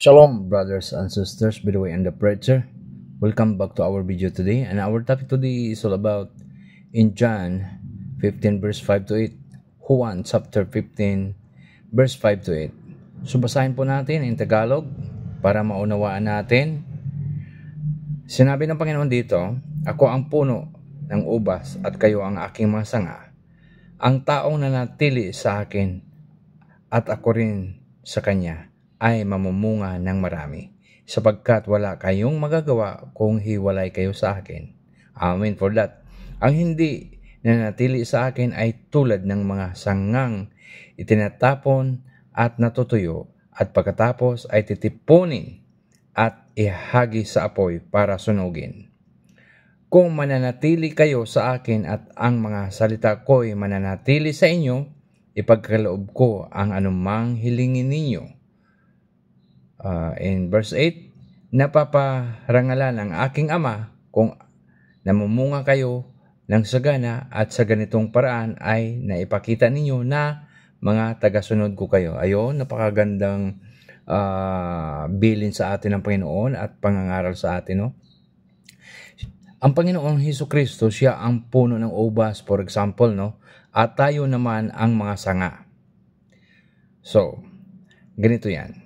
Shalom, brothers and sisters, by the way, and the preacher. Welcome back to our video today. And our topic today is all about in John 15 verse 5 to 8. Juan chapter 15 verse 5 to 8. So basahin po natin in Tagalog para maunawaan natin. Sinabi ng Panginoon dito, "Ako ang puno ng ubas at kayo ang aking mga sanga. Ang taong nanatili sa akin at ako rin sa kanya ay mamumunga ng marami, sapagkat wala kayong magagawa kung hiwalay kayo sa akin." Amen for that. Ang hindi nanatili sa akin ay tulad ng mga sangang itinatapon at natutuyo, at pagkatapos ay titipunin at ihagi sa apoy para sunugin. Kung mananatili kayo sa akin at ang mga salita ko'y mananatili sa inyo, ipagkaloob ko ang anumang hilingin ninyo. In verse 8, napaparangalan ang aking Ama kung namumunga kayo ng sagana at sa ganitong paraan ay naipakita ninyo na mga tagasunod ko kayo. Ayun, napakagandang bilin sa atin ng Panginoon at pangangaral sa atin, no? Ang Panginoong Hesukristo, siya ang puno ng ubas, for example, no? At tayo naman ang mga sanga. So, ganito yan.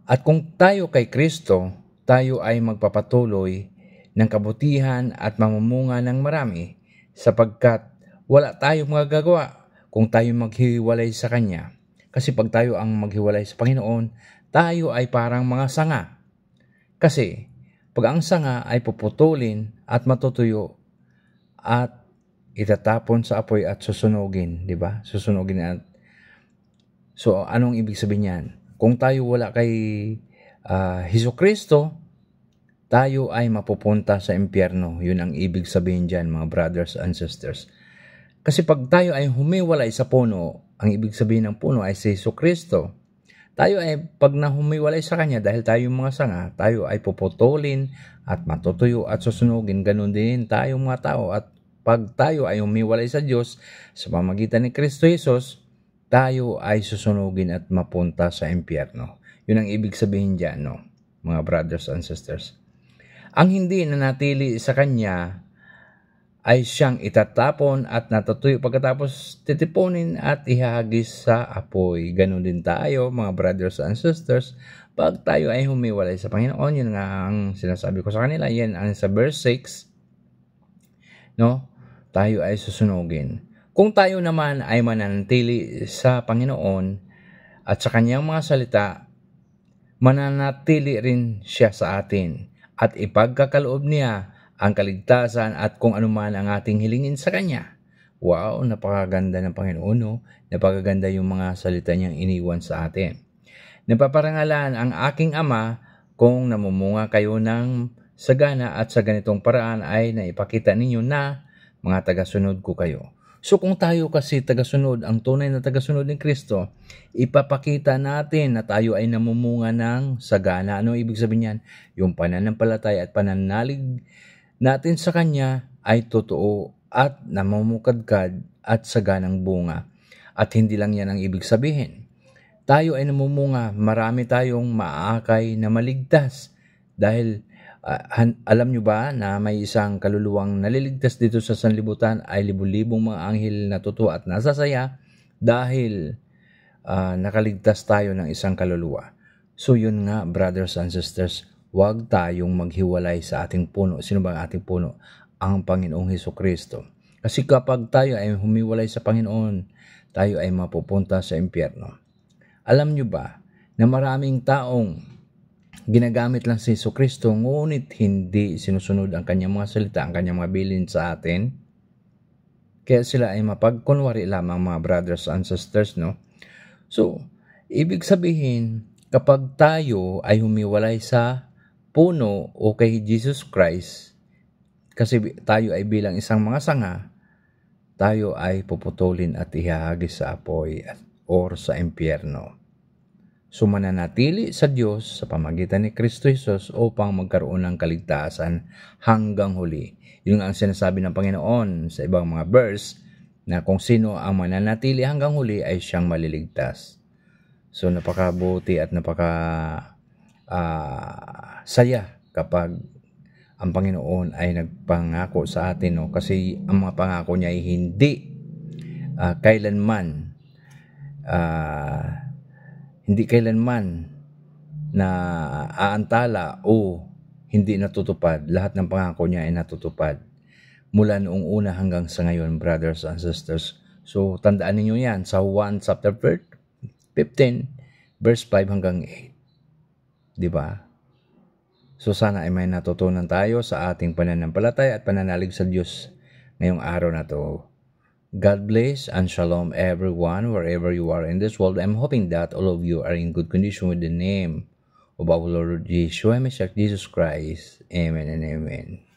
At kung tayo kay Kristo, tayo ay magpapatuloy ng kabutihan at mamumunga ng marami, sapagkat wala tayong magagawa kung tayo maghiwalay sa Kanya. Kasi pag tayo ang maghiwalay sa Panginoon, tayo ay parang mga sanga. Kasi pag ang sanga ay puputulin at matutuyo at itatapon sa apoy at susunugin, di ba? Susunugin at so anong ibig sabihin niyan? Kung tayo wala kay Hesukristo, tayo ay mapupunta sa impyerno. Yun ang ibig sabihin dyan, mga brothers and sisters. Kasi pag tayo ay humiwalay sa puno, ang ibig sabihin ng puno ay si Hesukristo. Tayo ay pag nahumiwalay sa Kanya dahil tayo mga sanga, tayo ay puputulin at matutuyo at susunugin. Ganun din tayo mga tao. At pag tayo ay humiwalay sa Diyos sa pamagitan ni Kristo Jesus, tayo ay susunugin at mapunta sa impyerno. Yun ang ibig sabihin dyan, no, mga brothers and sisters. Ang hindi nanatili sa Kanya ay siyang itatapon at natutuyo, pagkatapos titipunin at ihagis sa apoy. Ganun din tayo, mga brothers and sisters, pag tayo ay humiwalay sa Panginoon. Yun nga ang sinasabi ko sa kanila. Yan ang sa verse 6, no? Tayo ay susunugin. Kung tayo naman ay mananatili sa Panginoon at sa Kanyang mga salita, mananatili rin siya sa atin at ipagkakaloob niya ang kaligtasan at kung anuman ang ating hilingin sa Kanya. Wow, napakaganda ng Panginoon, no? Napakaganda yung mga salita niyang iniwan sa atin. Napaparangalan ang aking Ama kung namumunga kayo ng sagana at sa ganitong paraan ay naipakita ninyo na mga tagasunod ko kayo. So kung tayo kasi tagasunod, ang tunay na tagasunod ni Kristo, ipapakita natin na tayo ay namumunga ng sagana. Ano ibig sabihin yan? Yung pananampalataya at pananalig natin sa Kanya ay totoo at namumukadkad at saganang bunga. At hindi lang yan ang ibig sabihin. Tayo ay namumunga, marami tayong maaakay na maligtas. Dahil alam nyo ba na may isang kaluluwang naliligtas dito sa sanlibutan ay libu-libong mga anghel na totoo at nasasaya dahil nakaligtas tayo ng isang kaluluwa. So yun nga, brothers and sisters, huwag tayong maghiwalay sa ating puno. Sino ba ang ating puno? Ang Panginoong Hesukristo. Kasi kapag tayo ay humiwalay sa Panginoon, tayo ay mapupunta sa impyerno. Alam nyo ba na maraming taong ginagamit lang si Hesukristo, ngunit hindi sinusunod ang Kanyang mga salita, ang Kanyang mga bilin sa atin? Kaya sila ay mapagkunwari lamang, mga brothers and sisters, no? So, ibig sabihin, kapag tayo ay humiwalay sa puno o kay Jesus Christ, kasi tayo ay bilang isang mga sanga, tayo ay puputulin at ihahagis sa apoy or sa impyerno. So mananatili sa Diyos sa pamagitan ni Kristo Jesus upang magkaroon ng kaligtasan hanggang huli. Yun ang sinasabi ng Panginoon sa ibang mga verse na kung sino ang mananatili hanggang huli ay siyang maliligtas. So napakabuti at saya kapag ang Panginoon ay nagpangako sa atin, no? Kasi ang mga pangako niya ay hindi kailanman na aantala o hindi natutupad. Lahat ng pangako niya ay natutupad mula noong una hanggang sa ngayon, brothers and sisters. So tandaan ninyo yan sa 1 chapter 15 verse 5 hanggang 8. Di ba? So sana ay may natutunan tayo sa ating pananampalataya at pananalig sa Diyos ngayong araw na to. God bless and shalom everyone wherever you are in this world. I'm hoping that all of you are in good condition with the name of our Lord Yeshua Messiah Jesus Christ. Amen and amen.